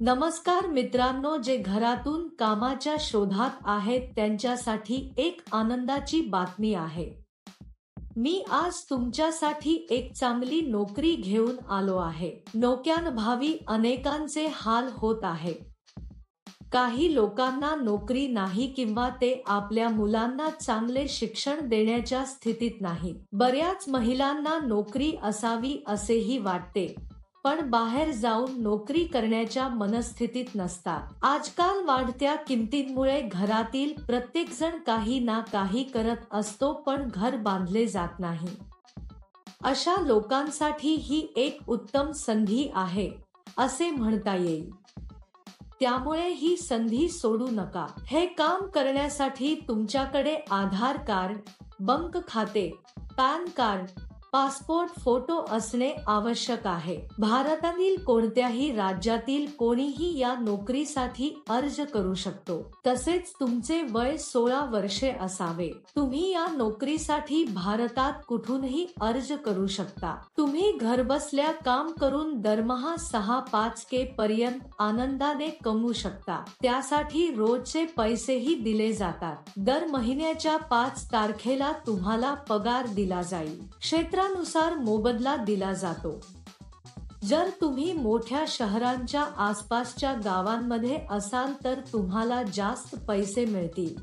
नमस्कार मित्रांनो, जे घरातून कामाच्या शोधात आहेत त्यांच्यासाठी एक आनंदाची बातमी आहे। मी आज तुमच्यासाठी एक चांगली नोकरी घेऊन आलो आहे। नोकऱ्यांअभावी अनेकांचे हाल होत आहेत। काही लोकांना नोकरी नाही किंवा ते आपल्या मुलांना चांगले शिक्षण देण्याच्या स्थितीत नाहीत। बऱ्याच महिलांना नोकरी असावी असेही वाटते, पण बाहेर जाऊन नोकरी करण्याच्या मनस्थितीत नसतात। आजकाल वाढत्या किमतींमुळे घरातील प्रत्येकजण काही ना काही करत असतो, पण घर बांधले जात नाही। अशा लोकांसाठी ही एक उत्तम संधी आहे असे म्हणता येईल। त्यामुळे ही संधी सोडू नका। हे काम करण्यासाठी तुमच्याकडे आधार कार्ड, बँक खाते, पॅन कार्ड, पासपोर्ट फोटो असणे आवश्यक आहे। भारतातील कोणत्याही राज्यातील कोणीही या नोकरीसाठी अर्ज करू शकतो। तसेच तुमचे वय 16 वर्षे असावे। तुम्ही या नोकरीसाठी भारतात कुठूनही अर्ज करू शकता। तुम्ही घरबसल्या काम करून दरमहा 6-5K पर्यंत आनंदाने कमवू शकता। त्यासाठी रोजचे पैसेही दिले जातात। दर महिन्याच्या 5 तारखेला तुम्हाला पगार दिला जाईल। क्षेत्रानुसार मोबदला दिला जातो। जर तुम्ही मोठ्या शहरांच्या आसपासच्या गावांमध्ये असाल तर तुम्हाला जास्त पैसे मिळतील।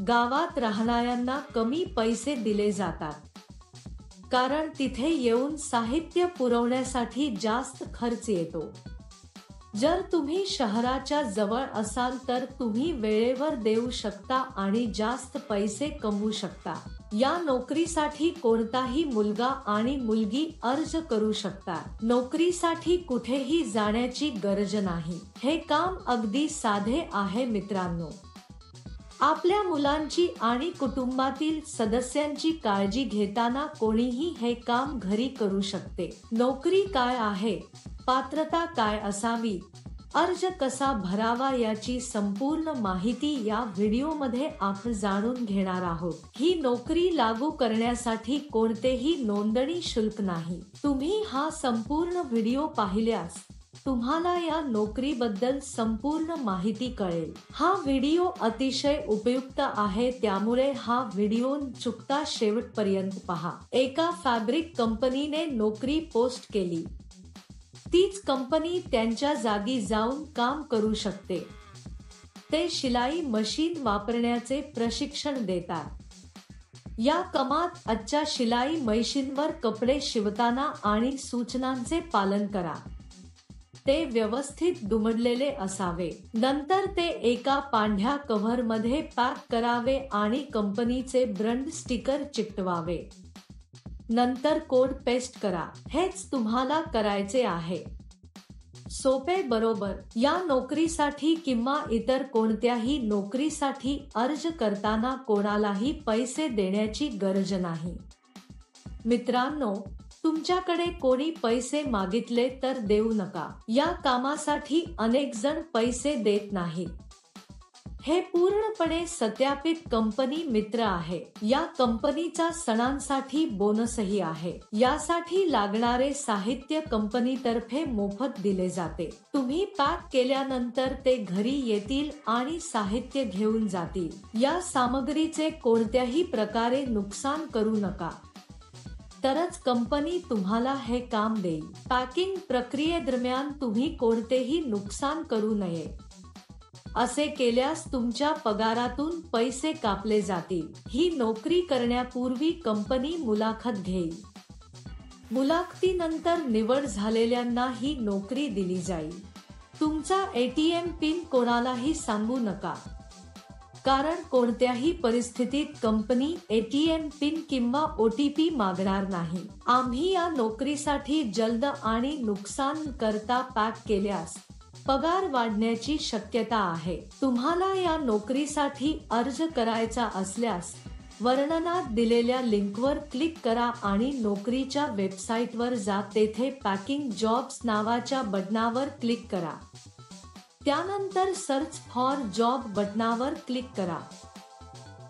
गावात राहणाऱ्यांना कमी पैसे दिले जातात, कारण तिथे येऊन साहित्य पुरवण्यासाठी जास्त खर्च येतो। जर तुम्ही शहराच्या जवळ असाल तर तुम्ही वेळेवर देऊ शकता आणि जास्त पैसे कमवू शकता। या नोकरीसाठी कोणताही मुलगा आणि मुलगी अर्ज करू शकतात। नोकरीसाठी कुठेही जाण्याची गरज नाही। हे काम अगदी साधे आहे मित्रांनो। आपल्या मुलांची आणि कुटुंबातील सदस्यांची काळजी घेताना कोणीही हे काम घरी करू शकते। नोकरी काय आहे, पात्रता काय असावी, अर्ज कसा भरावा याची संपूर्ण माहिती या व्हिडिओमध्ये आपण जाणून घेणार आहोत। ही नोकरी लागू करण्यासाठी कोणतेही नोंदणी शुल्क नाही। तुम्ही हा संपूर्ण व्हिडिओ पाहिल्यास तुम्हाला या नोकरीबद्दल संपूर्ण माहिती कळेल। हा व्हिडिओ अतिशय उपयुक्त आहे, त्यामुळे हा व्हिडिओ न चुकता शेवटपर्यंत पहा। एका फॅब्रिक कंपनीने नोकरी पोस्ट केली। तीच कंपनी त्यांच्या जागी जाऊन काम करू शकते। ते शिलाई मशीन वापरण्याचे प्रशिक्षण देतात। या कामात आजच्या शिलाई मशीनवर कपडे शिवताना आणि सूचनांचे पालन करा। ते व्यवस्थित दुमडलेले असावे। नंतर ते एका पांढऱ्या कव्हरमध्ये पॅक करावे आणि कंपनीचे ब्रँड स्टिकर चिकटवावे। नंतर कोड पेस्ट करा। हेच तुम्हाला करायचे आहे। सोपे बरोबर? या नोकरीसाठी किंवा इतर कोणत्याही नोकरीसाठी अर्ज करताना कोणालाही पैसे देण्याची गरज नाही। मित्रांनो, तुमच्याकडे कोणी पैसे मागितले तर देऊ नका। या कामासाठी अनेक जण पैसे देत नाहीत। हे पूर्णपणे सत्यापित कंपनी मित्र आहे। या कंपनीचा सणांसाठी बोनसही आहे। यासाठी लागणारे साहित्य कंपनीतर्फे मोफत दिले जाते। तुम्ही पॅक केल्यानंतर ते घरी येतील आणि साहित्य घेऊन जातील। या सामग्रीचे कोणत्याही प्रकारे नुकसान करू नका, तरच कंपनी तुम्हाला हे काम देईल। पॅकिंग प्रक्रियेदरम्यान तुम्ही कोणतेही नुकसान करू नये। असे केल्यास तुमच्या पगारातून पैसे कापले जातील। ही नोकरी करण्यापूर्वी कंपनी मुलाखत घेईल। मुलाखतीनंतर निवड झालेल्यांना ही नोकरी दिली जाईल। तुमचा ATM पिन कोणालाही सांगू नका, कारण कोणत्याही परिस्थितीत कंपनी ATM पिन किंवा OTP मागणार नाही। आम्ही या नोकरीसाठी जलद आणि नुकसान करता पॅक केल्यास पगार वाढण्याची शक्यता आहे। तुम्हाला या नोकरीसाठी अर्ज करायचा असल्यास वर्णनात दिलेल्या लिंकवर क्लिक करा आणि नोकरीच्या वेबसाईटवर जा। तेथे पॅकिंग जॉब्स नावाच्या बटनावर क्लिक करा। त्यानंतर सर्च फॉर जॉब बटनावर क्लिक करा।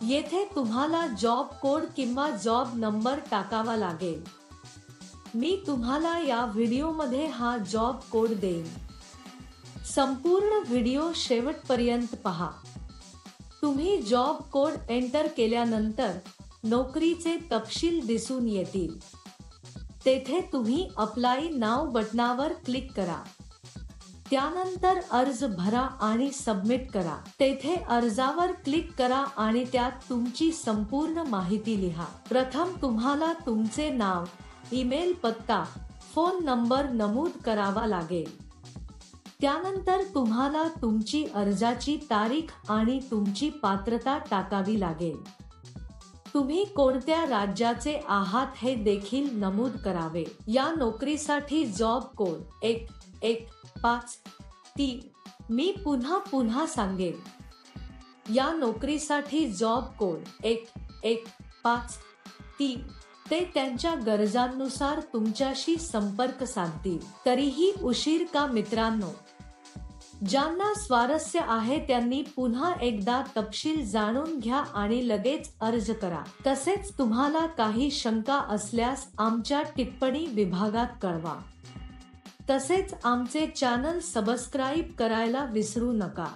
येथे तुम्हाला जॉब कोड किंवा जॉब नंबर टाकावा लागेल। मी तुम्हाला या व्हिडिओमध्ये हा जॉब कोड देईन। संपूर्ण व्हिडिओ शेवटपर्यंत पहा. तुम्ही जॉब कोड एंटर केल्यानंतर नोकरीचे तपशील दिसून येतील. तेथे तुम्ही अप्लाय नाव बटनावर क्लिक करा. त्यानंतर अर्ज भरा आणि सबमिट करा. तेथे अर्जावर क्लिक करा आणि त्यात तुमची संपूर्ण माहिती लिहा. प्रथम तुम्हाला तुमचे नाव, ईमेल पत्ता, फोन नंबर नमूद करावा लागेल. त्यानंतर तुम्हाला तुमची अर्जाची तारीख आणि तुमची पात्रता टाकावी लागेल. तुम्ही कोणत्या राज्याचे आहात हे देखील नमूद करावे. या नोकरीसाठी जॉब कोड 1153. मी पुन्हा सांगेन. या नोकरीसाठी जॉब कोड 1153. ते त्यांच्या गरजांनुसार तुमच्याशी संपर्क साधतील. तरीही उशीर का मित्रांनो? ज्यांना स्वारस्य आहे त्यांनी पुन्हा एकदा तपशील जाणून घ्या आणि लगेच अर्ज करा. तसेच तुम्हाला काही शंका असल्यास आमच्या टिप्पणी विभागात कळवा. तसेच आमचे चॅनल सबस्क्राईब करायला विसरू नका.